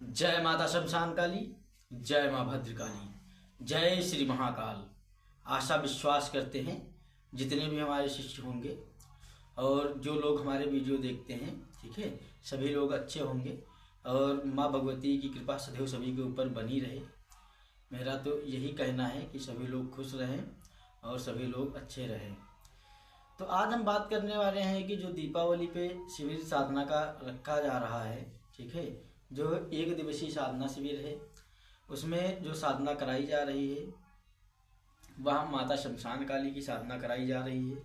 जय माता शमशान काली, जय माँ भद्रकाली, जय श्री महाकाल। आशा विश्वास करते हैं जितने भी हमारे शिष्य होंगे और जो लोग हमारे वीडियो देखते हैं, ठीक है, सभी लोग अच्छे होंगे और माँ भगवती की कृपा सदैव सभी के ऊपर बनी रहे। मेरा तो यही कहना है कि सभी लोग खुश रहें और सभी लोग अच्छे रहें। तो आज हम बात करने वाले हैं कि जो दीपावली पे शिविर साधना का रखा जा रहा है, ठीक है, जो 1 दिवसीय साधना शिविर है, उसमें जो साधना कराई जा रही है वह माता शमशान काली की साधना कराई जा रही है,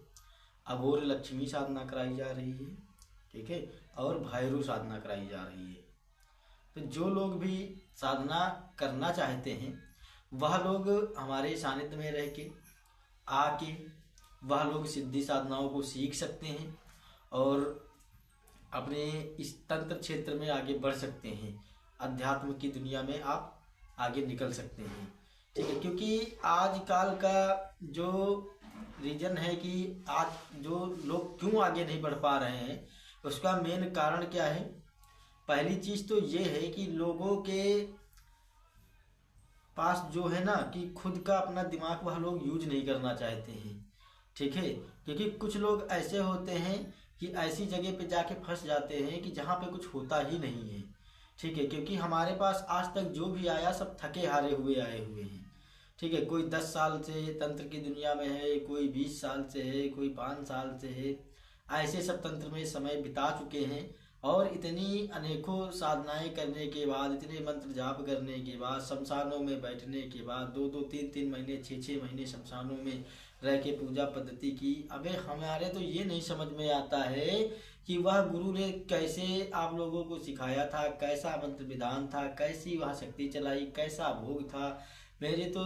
अघोर लक्ष्मी साधना कराई जा रही है, ठीक है, और भैरव साधना कराई जा रही है। तो जो लोग भी साधना करना चाहते हैं वह लोग हमारे सानिध्य में रह के आके वह लोग सिद्धि साधनाओं को सीख सकते हैं और अपने इस तंत्र क्षेत्र में आगे बढ़ सकते हैं। अध्यात्म की दुनिया में आप आगे निकल सकते हैं, ठीक है। क्योंकि आजकल का जो रीजन है कि आज जो लोग क्यों आगे नहीं बढ़ पा रहे हैं, उसका मेन कारण क्या है। पहली चीज तो ये है कि लोगों के पास जो है ना कि खुद का अपना दिमाग वह लोग यूज नहीं करना चाहते हैं, ठीक है। क्योंकि कुछ लोग ऐसे होते हैं कि ऐसी जगह पे जाके फंस जाते हैं कि जहाँ पे कुछ होता ही नहीं है, ठीक है। क्योंकि हमारे पास आज तक जो भी आया सब थके हारे हुए आए हुए हैं, ठीक है। कोई 10 साल से तंत्र की दुनिया में है, कोई 20 साल से है, कोई 5 साल से है, ऐसे सब तंत्र में समय बिता चुके हैं। और इतनी अनेकों साधनाएं करने के बाद, इतने मंत्र जाप करने के बाद, शमशानों में बैठने के बाद 2-2, 3-3 महीने, 6-6 महीने शमशानों में रह के पूजा पद्धति की, अबे हमारे तो ये नहीं समझ में आता है कि वह गुरु ने कैसे आप लोगों को सिखाया था, कैसा मंत्र विधान था, कैसी वह शक्ति चलाई, कैसा भोग था। मेरे तो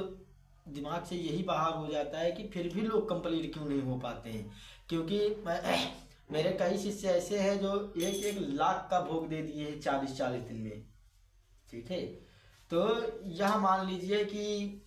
दिमाग से यही बाहर हो जाता है कि फिर भी लोग कंप्लीट क्यों नहीं हो पाते हैं। क्योंकि मेरे कई शिष्य ऐसे हैं जो 1-1 लाख का भोग दे दिए हैं 40-40 दिन में, ठीक है। तो यह मान लीजिए कि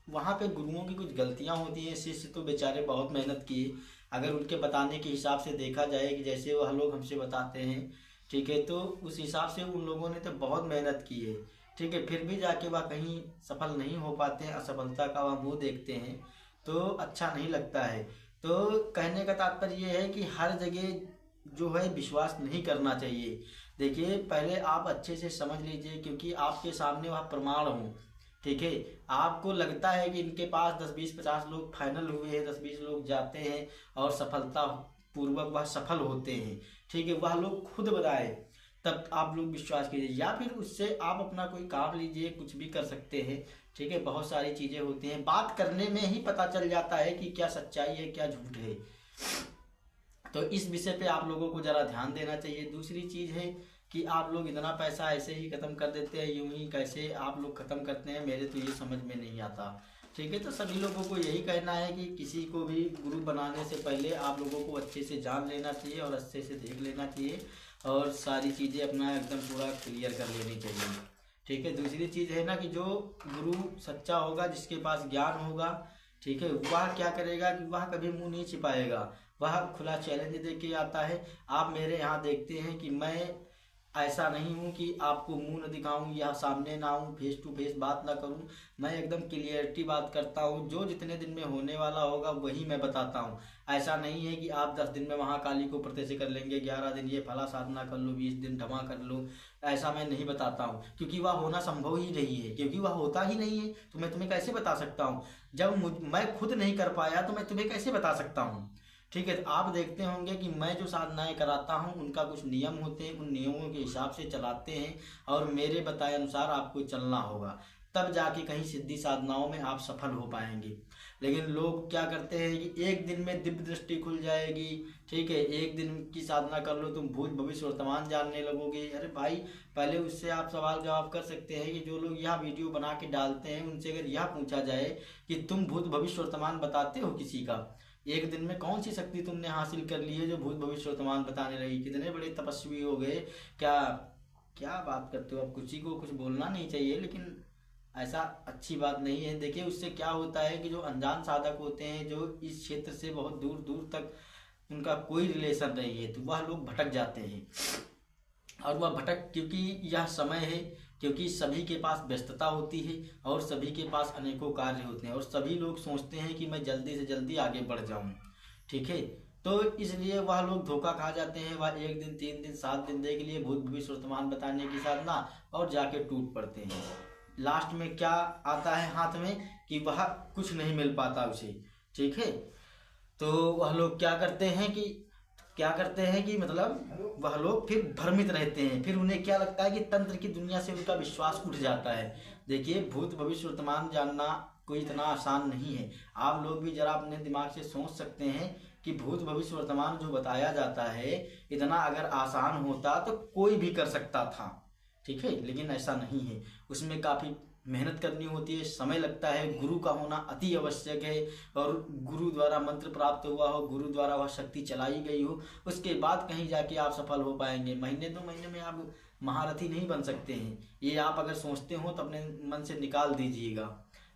वहाँ पे गुरुओं की कुछ गलतियाँ होती हैं। शिष्य तो बेचारे बहुत मेहनत किए, अगर उनके बताने के हिसाब से देखा जाए कि जैसे वह लोग हमसे बताते हैं, ठीक है, तो उस हिसाब से उन लोगों ने तो बहुत मेहनत की है, ठीक है। फिर भी जाके वह कहीं सफल नहीं हो पाते हैं, असफलता का वह मुँह देखते हैं, तो अच्छा नहीं लगता है। तो कहने का तात्पर्य यह है कि हर जगह जो है विश्वास नहीं करना चाहिए। देखिए, पहले आप अच्छे से समझ लीजिए, क्योंकि आपके सामने वह प्रमाण हो, ठीक है। आपको लगता है कि इनके पास 10-20-50 लोग फाइनल हुए हैं, 10-20 लोग जाते हैं और सफलता पूर्वक वह सफल होते हैं, ठीक है, वह लोग खुद बताए, तब आप लोग विश्वास कीजिए। या फिर उससे आप अपना कोई काम लीजिए, कुछ भी कर सकते हैं, ठीक है। बहुत सारी चीजें होती हैं, बात करने में ही पता चल जाता है कि क्या सच्चाई है क्या झूठ है। तो इस विषय पे आप लोगों को जरा ध्यान देना चाहिए। दूसरी चीज है कि आप लोग इतना पैसा ऐसे ही खत्म कर देते हैं, यूं ही कैसे आप लोग खत्म करते हैं, मेरे तो ये समझ में नहीं आता, ठीक है। तो सभी लोगों को यही कहना है कि किसी को भी गुरु बनाने से पहले आप लोगों को अच्छे से जान लेना चाहिए और अच्छे से देख लेना चाहिए और सारी चीज़ें अपना एकदम पूरा क्लियर कर लेनी चाहिए, ठीक है। दूसरी चीज़ है ना कि जो गुरु सच्चा होगा, जिसके पास ज्ञान होगा, ठीक है, वह क्या करेगा कि वह कभी मुंह नहीं छिपाएगा, वह खुला चैलेंज दे के आता है। आप मेरे यहाँ देखते हैं कि मैं ऐसा नहीं हूँ कि आपको मुंह न दिखाऊं या सामने ना आऊँ, फेस टू फेस बात ना करूँ। मैं एकदम क्लियरिटी बात करता हूँ, जो जितने दिन में होने वाला होगा वही मैं बताता हूँ। ऐसा नहीं है कि आप 10 दिन में महाकाली को प्रत्यक्ष कर लेंगे, 11 दिन ये फला साधना कर लो, 20 दिन धमा कर लो, ऐसा मैं नहीं बताता हूँ। क्योंकि वह होना संभव ही नहीं है, क्योंकि वह होता ही नहीं है, तो मैं तुम्हें कैसे बता सकता हूँ। जब मैं खुद नहीं कर पाया तो मैं तुम्हें कैसे बता सकता हूँ, ठीक है। तो आप देखते होंगे कि मैं जो साधनाएं कराता हूं उनका कुछ नियम होते हैं, उन नियमों के हिसाब से चलाते हैं और मेरे बताए अनुसार आपको चलना होगा, तब जाके कहीं सिद्धि साधनाओं में आप सफल हो पाएंगे। लेकिन लोग क्या करते हैं कि एक दिन में दिव्य दृष्टि खुल जाएगी, ठीक है, 1 दिन की साधना कर लो तुम भूत भविष्य वर्तमान जानने लगोगे। अरे भाई, पहले उससे आप सवाल जवाब कर सकते हैं कि जो लोग यह वीडियो बना के डालते हैं उनसे अगर यह पूछा जाए कि तुम भूत भविष्य वर्तमान बताते हो किसी का, 1 दिन में कौन सी शक्ति तुमने हासिल कर ली है जो भूत भविष्य वर्तमान बताने लगी, कितने बड़े तपस्वी हो गए, क्या क्या बात करते हो। अब किसी को कुछ बोलना नहीं चाहिए, लेकिन ऐसा अच्छी बात नहीं है। देखिए, उससे क्या होता है कि जो अनजान साधक होते हैं, जो इस क्षेत्र से बहुत दूर दूर तक उनका कोई रिलेशन नहीं है, तो वह लोग भटक जाते हैं। और वह भटक, क्योंकि यह समय है क्योंकि सभी के पास व्यस्तता होती है और सभी के पास अनेकों कार्य होते हैं और सभी लोग सोचते हैं कि मैं जल्दी से जल्दी आगे बढ़ जाऊं। ठीक है, तो इसलिए वह लोग धोखा खा जाते हैं। वह 1 दिन 3 दिन 7 दिन देख लिए भूत भविष्य वर्तमान बताने की साधना और जाके टूट पड़ते हैं। लास्ट में क्या आता है हाथ में कि वह कुछ नहीं मिल पाता उसे। ठीक है, तो वह लोग क्या करते हैं कि मतलब वह लोग फिर भ्रमित रहते हैं। फिर उन्हें क्या लगता है कि तंत्र की दुनिया से उनका विश्वास उठ जाता है। देखिए, भूत भविष्य वर्तमान जानना कोई इतना आसान नहीं है। आप लोग भी जरा अपने दिमाग से सोच सकते हैं कि भूत भविष्य वर्तमान जो बताया जाता है इतना अगर आसान होता तो कोई भी कर सकता था। ठीक है, लेकिन ऐसा नहीं है। उसमें काफ़ी मेहनत करनी होती है, समय लगता है, गुरु का होना अति आवश्यक है और गुरु द्वारा मंत्र प्राप्त हुआ हो, गुरु द्वारा वह शक्ति चलाई गई हो, उसके बाद कहीं जाके आप सफल हो पाएंगे। महीने 2 महीने में आप महारथी नहीं बन सकते हैं। ये आप अगर सोचते हो तो अपने मन से निकाल दीजिएगा।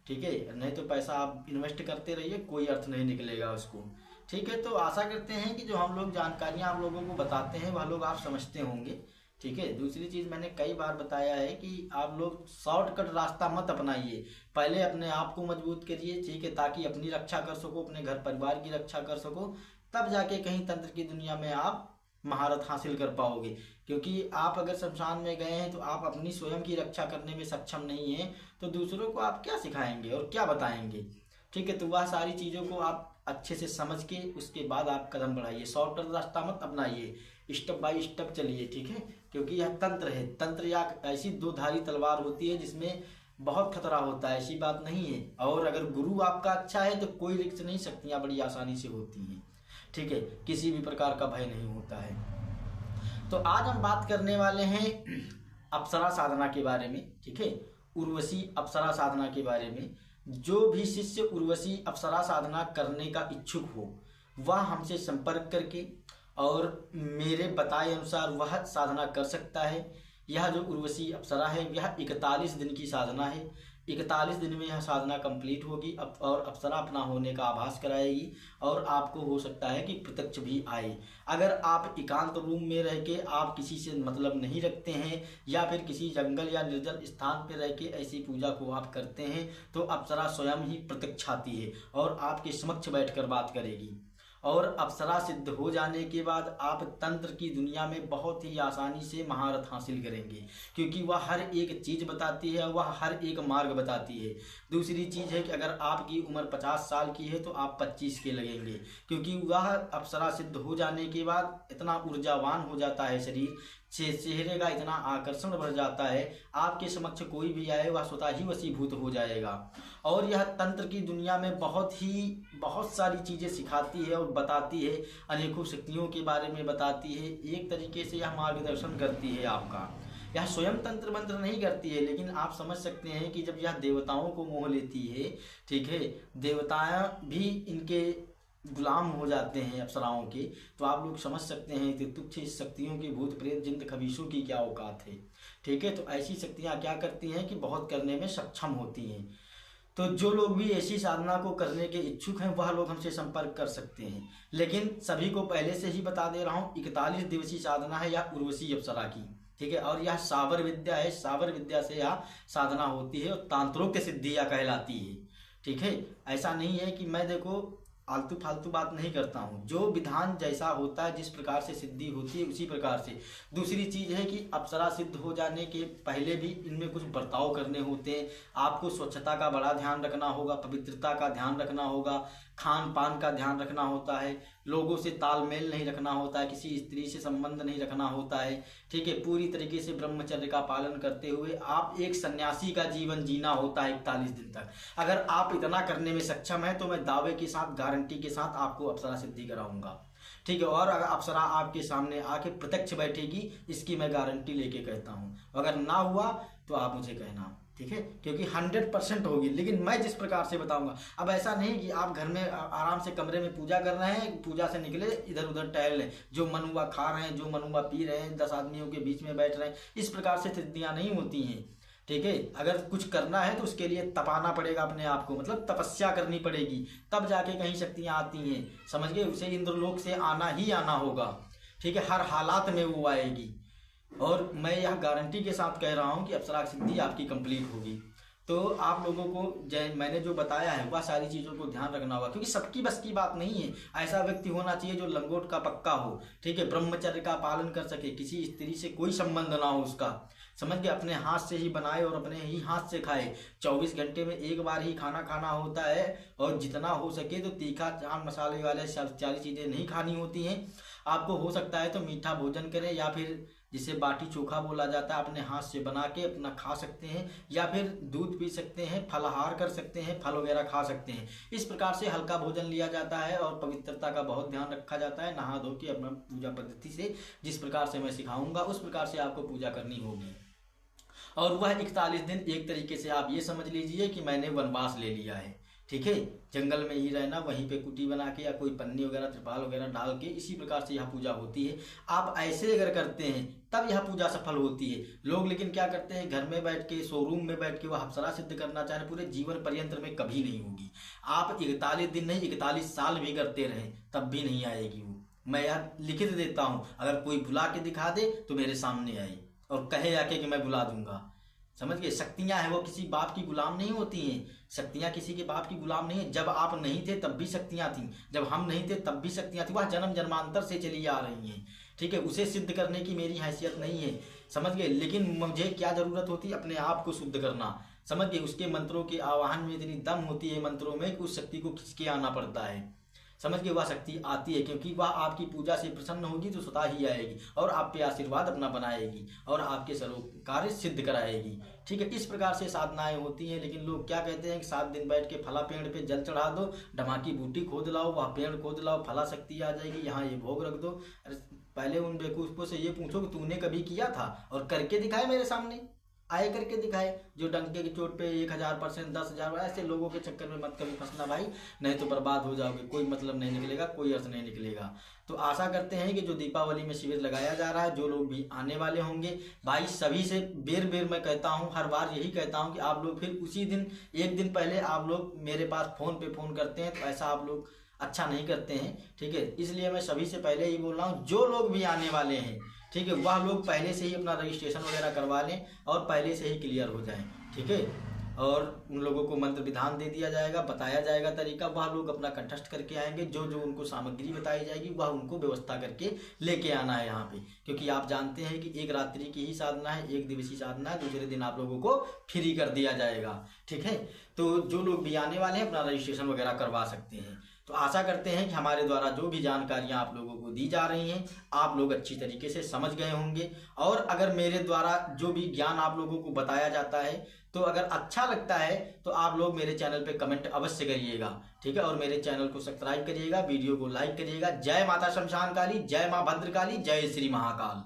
ठीक है, नहीं तो पैसा आप इन्वेस्ट करते रहिए, कोई अर्थ नहीं निकलेगा उसको। ठीक है, तो आशा करते हैं कि जो हम लोग जानकारियाँ आप लोगों को बताते हैं वह लोग आप समझते होंगे। ठीक है, दूसरी चीज़ मैंने कई बार बताया है कि आप लोग शॉर्टकट रास्ता मत अपनाइए। पहले अपने आप को मजबूत करिए। ठीक है, ताकि अपनी रक्षा कर सको, अपने घर परिवार की रक्षा कर सको, तब जाके कहीं तंत्र की दुनिया में आप महारत हासिल कर पाओगे। क्योंकि आप अगर शमशान में गए हैं तो आप अपनी स्वयं की रक्षा करने में सक्षम नहीं हैं, तो दूसरों को आप क्या सिखाएंगे और क्या बताएंगे। ठीक है, तो वह सारी चीज़ों को आप अच्छे से समझ के उसके बाद आप कदम बढ़ाइए। शॉर्टकट रास्ता मत अपनाइए, स्टेप बाय स्टेप चलिए। ठीक है, क्योंकि यह तंत्र है। तंत्र या ऐसी 2 धारी तलवार होती है जिसमें बहुत खतरा होता है, ऐसी बात नहीं है। और अगर गुरु आपका अच्छा है तो कोई रिस्क नहीं, शक्तियाँ बड़ी आसानी से होती हैं। ठीक है, किसी भी प्रकार का भय नहीं होता है। तो आज हम बात करने वाले हैं अप्सरा साधना के बारे में। ठीक है, उर्वशी अप्सरा साधना के बारे में। जो भी शिष्य उर्वशी अप्सरा साधना करने का इच्छुक हो वह हमसे संपर्क करके और मेरे बताए अनुसार वह साधना कर सकता है। यह जो उर्वशी अप्सरा है यह 41 दिन की साधना है। 41 दिन में यह साधना कंप्लीट होगी और अप्सरा अपना होने का आभास कराएगी और आपको हो सकता है कि प्रत्यक्ष भी आए। अगर आप एकांत रूम में रह के आप किसी से मतलब नहीं रखते हैं या फिर किसी जंगल या निर्जल स्थान पर रह के ऐसी पूजा को आप करते हैं तो अप्सरा स्वयं ही प्रत्यक्ष आती है और आपके समक्ष बैठकर बात करेगी। और अप्सरा सिद्ध हो जाने के बाद आप तंत्र की दुनिया में बहुत ही आसानी से महारत हासिल करेंगे, क्योंकि वह हर एक चीज़ बताती है, वह हर एक मार्ग बताती है। दूसरी चीज़ है कि अगर आपकी उम्र 50 साल की है तो आप 25 के लगेंगे, क्योंकि वह अप्सरा सिद्ध हो जाने के बाद इतना ऊर्जावान हो जाता है शरीर, चेहरे का इतना आकर्षण बढ़ जाता है, आपके समक्ष कोई भी आए वह स्वतः ही वशीभूत हो जाएगा। और यह तंत्र की दुनिया में बहुत सारी चीज़ें सिखाती है और बताती है, अनेकों शक्तियों के बारे में बताती है। एक तरीके से यह मार्गदर्शन करती है आपका। यह स्वयं तंत्र मंत्र नहीं करती है, लेकिन आप समझ सकते हैं कि जब यह देवताओं को मोह लेती है, ठीक है, देवता भी इनके गुलाम हो जाते हैं अप्सराओं के, तो आप लोग समझ सकते हैं कि तुच्छ इस शक्तियों की भूत प्रेत जिन खबीसों की क्या औकात है। ठीक है, तो ऐसी शक्तियाँ क्या करती हैं कि बहुत करने में सक्षम होती हैं। तो जो लोग भी ऐसी साधना को करने के इच्छुक हैं वह लोग हमसे संपर्क कर सकते हैं। लेकिन सभी को पहले से ही बता दे रहा हूँ, 41 दिवसीय साधना है या उर्वशी अप्सरा की। ठीक है, और यह सावर विद्या है, सावर विद्या से यह साधना होती है और तांत्रिक सिद्धि यह कहलाती है। ठीक है, ऐसा नहीं है कि मैं देखो आलतू फालतू बात नहीं करता हूँ। जो विधान जैसा होता है, जिस प्रकार से सिद्धि होती है उसी प्रकार से। दूसरी चीज़ है कि अप्सरा सिद्ध हो जाने के पहले भी इनमें कुछ बर्ताव करने होते हैं। आपको स्वच्छता का बड़ा ध्यान रखना होगा, पवित्रता का ध्यान रखना होगा, खान पान का ध्यान रखना होता है, लोगों से तालमेल नहीं रखना होता है, किसी स्त्री से संबंध नहीं रखना होता है। ठीक है, पूरी तरीके से ब्रह्मचर्य का पालन करते हुए आप एक सन्यासी का जीवन जीना होता है 41 दिन तक। अगर आप इतना करने में सक्षम हैं तो मैं दावे के साथ, गारंटी के साथ आपको अप्सरा सिद्धि कराऊंगा। ठीक है, और अगर अप्सरा आपके सामने आके प्रत्यक्ष बैठेगी, इसकी मैं गारंटी लेके कहता हूँ। अगर ना हुआ तो आप मुझे कहना। ठीक है, क्योंकि 100% होगी, लेकिन मैं जिस प्रकार से बताऊंगा। अब ऐसा नहीं कि आप घर में आराम से कमरे में पूजा कर रहे हैं, पूजा से निकले इधर उधर टहल रहे, जो मन हुआ खा रहे हैं, जो मन हुआ पी रहे हैं, 10 आदमियों के बीच में बैठ रहे हैं। इस प्रकार से सिद्धियां नहीं होती हैं। ठीक है, अगर कुछ करना है तो उसके लिए तपाना पड़ेगा अपने आप को, मतलब तपस्या करनी पड़ेगी, तब जाके कहीं शक्तियां आती हैं। समझ गए, उसे इंद्रलोक से आना ही आना होगा। ठीक है, हर हालात में वो आएगी। और मैं यह गारंटी के साथ कह रहा हूँ कि अप्सरा की सिद्धि आपकी कंप्लीट होगी। तो आप लोगों को मैंने जो बताया है वह सारी चीज़ों को ध्यान रखना होगा, क्योंकि सबकी बस की बात नहीं है। ऐसा व्यक्ति होना चाहिए जो लंगोट का पक्का हो, ठीक है, ब्रह्मचर्य का पालन कर सके, किसी स्त्री से कोई संबंध ना हो उसका, समझ के अपने हाथ से ही बनाए और अपने ही हाथ से खाए। 24 घंटे में एक बार ही खाना खाना होता है, और जितना हो सके तो तीखा चाट मसाले वाले सारी चीज़ें नहीं खानी होती हैं। आपको हो सकता है तो मीठा भोजन करें, या फिर जिसे बाटी चोखा बोला जाता है अपने हाथ से बना के अपना खा सकते हैं, या फिर दूध पी सकते हैं, फलाहार कर सकते हैं, फल वगैरह खा सकते हैं। इस प्रकार से हल्का भोजन लिया जाता है और पवित्रता का बहुत ध्यान रखा जाता है। नहा धो के अपना पूजा पद्धति से जिस प्रकार से मैं सिखाऊंगा उस प्रकार से आपको पूजा करनी होगी। और वह 41 दिन एक तरीके से आप ये समझ लीजिए कि मैंने वनवास ले लिया है, ठीक है, जंगल में ही रहना, वहीं पे कुटी बना के या कोई पन्नी वगैरह त्रिपाल वगैरह डाल के, इसी प्रकार से यह पूजा होती है। आप ऐसे अगर करते हैं तब यह पूजा सफल होती है। लोग लेकिन क्या करते हैं, घर में बैठ के, शोरूम में बैठ के वह अप्सरा सिद्ध करना चाह रहे, पूरे जीवन पर्यंत में कभी नहीं होगी। आप 41 दिन नहीं 41 साल भी करते रहें तब भी नहीं आएगी वो। मैं यह लिखित देता हूँ, अगर कोई बुला के दिखा दे तो मेरे सामने आए और कहे आके कि मैं बुला दूंगा। समझ गए, शक्तियां हैं वो किसी बाप की गुलाम नहीं होती हैं। शक्तियां किसी के बाप की गुलाम नहीं है। जब आप नहीं थे तब भी शक्तियां थी, जब हम नहीं थे तब भी शक्तियां थी। वह जन्म जन्मांतर से चली आ रही हैं, ठीक है। उसे सिद्ध करने की मेरी हैसियत नहीं है, समझ गए। लेकिन मुझे क्या जरूरत होती है, अपने आप को शुद्ध करना, समझ गए। उसके मंत्रों के आवाहन में इतनी दम होती है मंत्रों में कि उस शक्ति को खींच के आना पड़ता है, समझ के। वह शक्ति आती है क्योंकि वह आपकी पूजा से प्रसन्न होगी तो स्वतः ही आएगी और आप पे आशीर्वाद अपना बनाएगी और आपके सर्व कार्य सिद्ध कराएगी, ठीक है। इस प्रकार से साधनाएं होती हैं। लेकिन लोग क्या कहते हैं कि 7 दिन बैठ के फला पेड़ पे जल चढ़ा दो, ढमाकी बूटी खोद लाओ, वह पेड़ खोद लाओ, फला शक्ति आ जाएगी, यहाँ ये भोग रख दो। अरे पहले उन बेवकूफों से ये पूछो कि तूने कभी किया था, और करके दिखाए, मेरे सामने आए करके दिखाए। जो डंके की चोट पे 1000%, 10,000, ऐसे लोगों के चक्कर में मत कभी फंसना भाई, नहीं तो बर्बाद हो जाओगे। कोई मतलब नहीं निकलेगा, कोई अर्थ नहीं निकलेगा। तो आशा करते हैं कि जो दीपावली में शिविर लगाया जा रहा है, जो लोग भी आने वाले होंगे भाई, सभी से बेर बेर मैं कहता हूँ, हर बार यही कहता हूँ कि आप लोग फिर उसी दिन, एक दिन पहले आप लोग मेरे पास फोन पे फोन करते हैं, तो ऐसा आप लोग अच्छा नहीं करते हैं, ठीक है। इसलिए मैं सभी से पहले ही बोल रहा हूँ, जो लोग भी आने वाले हैं, ठीक है, वह लोग पहले से ही अपना रजिस्ट्रेशन वगैरह करवा लें और पहले से ही क्लियर हो जाएं, ठीक है। और उन लोगों को मंत्र विधान दे दिया जाएगा, बताया जाएगा तरीका, वह लोग अपना कंठस्थ करके आएंगे। जो जो उनको सामग्री बताई जाएगी वह उनको व्यवस्था करके लेके आना है यहाँ पे, क्योंकि आप जानते हैं कि एक रात्रि की ही साधना है, एक दिवसीय साधना है। दूसरे दिन आप लोगों को फ्री कर दिया जाएगा, ठीक है। तो जो लोग भी आने वाले हैं अपना रजिस्ट्रेशन वगैरह करवा सकते हैं। तो आशा करते हैं कि हमारे द्वारा जो भी जानकारियां आप लोगों को दी जा रही हैं आप लोग अच्छी तरीके से समझ गए होंगे। और अगर मेरे द्वारा जो भी ज्ञान आप लोगों को बताया जाता है तो अगर अच्छा लगता है तो आप लोग मेरे चैनल पे कमेंट अवश्य करिएगा, ठीक है। और मेरे चैनल को सब्सक्राइब करिएगा, वीडियो को लाइक करिएगा। जय माता शमशान काली, जय माँ भद्रकाली, जय श्री महाकाल।